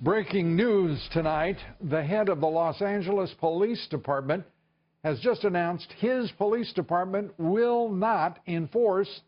Breaking news tonight. The head of the Los Angeles Police Department has just announced his police department will not enforce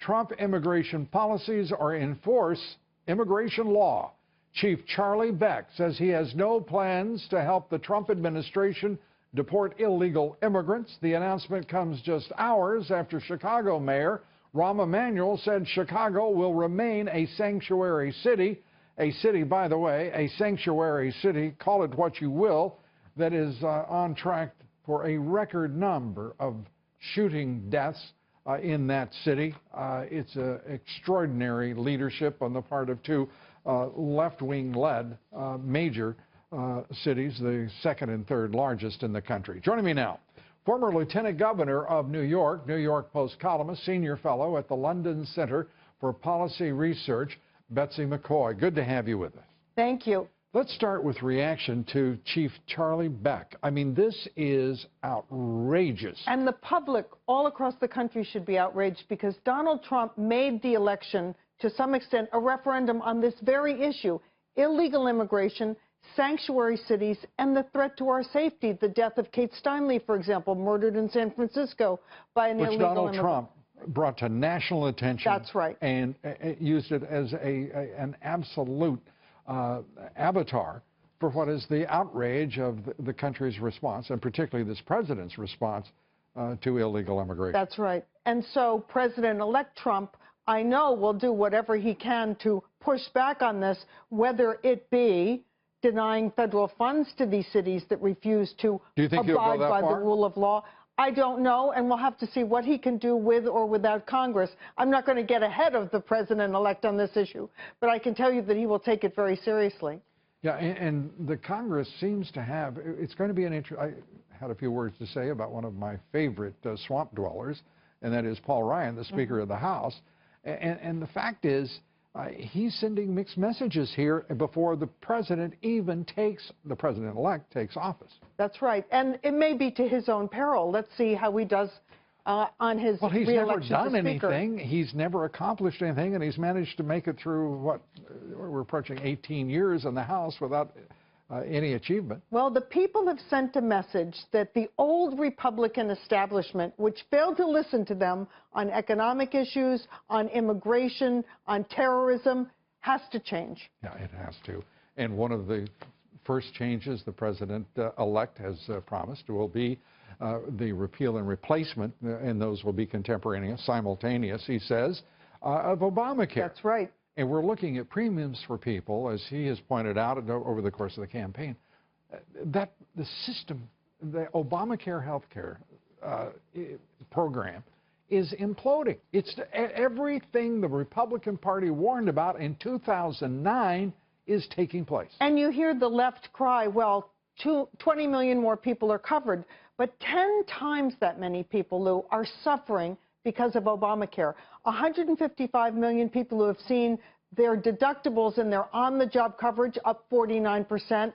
Trump immigration policies or enforce immigration law. Chief Charlie Beck says he has no plans to help the Trump administration deport illegal immigrants. The announcement comes just hours after Chicago Mayor Rahm Emanuel said Chicago will remain a sanctuary city. A city, by the way, a sanctuary city, call it what you will, that is on track for a record number of shooting deaths in that city. It's an extraordinary leadership on the part of two left-wing led major cities, the second and third largest in the country. Joining me now, former Lieutenant Governor of New York Post columnist, senior fellow at the London Center for Policy Research, Betsy McCaughey. Good to have you with us. Thank you. Let's start with reaction to Chief Charlie Beck. I mean, this is outrageous. And the public all across the country should be outraged because Donald Trump made the election, to some extent, a referendum on this very issue: illegal immigration, sanctuary cities, and the threat to our safety. The death of Kate Steinle, for example, murdered in San Francisco by an illegal immigrant. Which Donald Trump brought to national attention. That's right. And used it as an absolute avatar for what is the outrage of the country's response, and particularly this president's response to illegal immigration. That's right. And so President-elect Trump, I know, will do whatever he can to push back on this, whether it be denying federal funds to these cities that refuse to abide by the rule of law. I don't know, and we'll have to see what he can do with or without Congress. I'm not going to get ahead of the president-elect on this issue, but I can tell you that he will take it very seriously. Yeah, and the Congress seems to have, it's going to be an I had a few words to say about one of my favorite swamp dwellers, and that is Paul Ryan, the Speaker of the House. And the fact is, he's sending mixed messages here before the president even the president-elect takes office. That's right. And it may be to his own peril. Let's see how he does on his re-election. Well, he's never done anything. He's never accomplished anything, and he's managed to make it through, what, we're approaching 18 years in the House without any achievement. Well, the people have sent a message that the old Republican establishment, which failed to listen to them on economic issues, on immigration, on terrorism, has to change. Yeah, it has to. And one of the first changes the president-elect has promised will be the repeal and replacement, and those will be contemporaneous, simultaneous, he says, of Obamacare. That's right. And we're looking at premiums for people, as he has pointed out over the course of the campaign, that the system, the Obamacare health care program is imploding. It's everything the Republican Party warned about in 2009 is taking place. And you hear the left cry, well, 20 million more people are covered, but 10 times that many people, Lou, are suffering because of Obamacare. 155 million people who have seen their deductibles and their on-the-job coverage up 49%.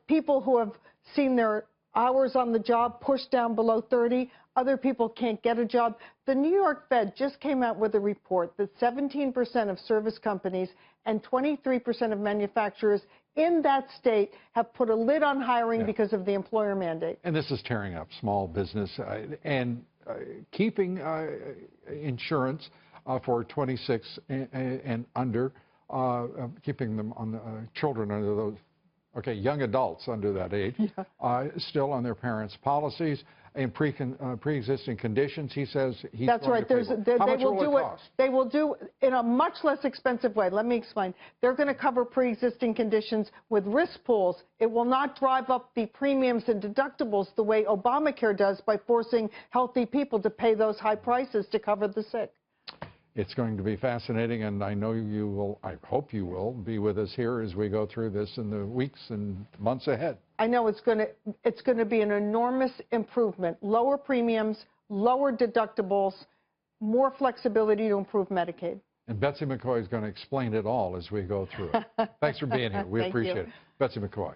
People who have seen their hours on the job pushed down below 30. Other people can't get a job. The New York Fed just came out with a report that 17% of service companies and 23% of manufacturers in that state have put a lid on hiring because of the employer mandate. And this is tearing up small business and keeping insurance for 26 and under, keeping them on children under those, young adults under that age, still on their parents' policies and pre-existing conditions. He says he's That's right. How much will it cost? They will do in a much less expensive way. Let me explain. They're going to cover pre-existing conditions with risk pools. It will not drive up the premiums and deductibles the way Obamacare does by forcing healthy people to pay those high prices to cover the sick. It's going to be fascinating, and I know you will, I hope you will, be with us here as we go through this in the weeks and months ahead. I know it's going to be an enormous improvement. Lower premiums, lower deductibles, more flexibility to improve Medicaid. And Betsy McCaughey is going to explain it all as we go through it. Thanks for being here. We appreciate it. Betsy McCaughey.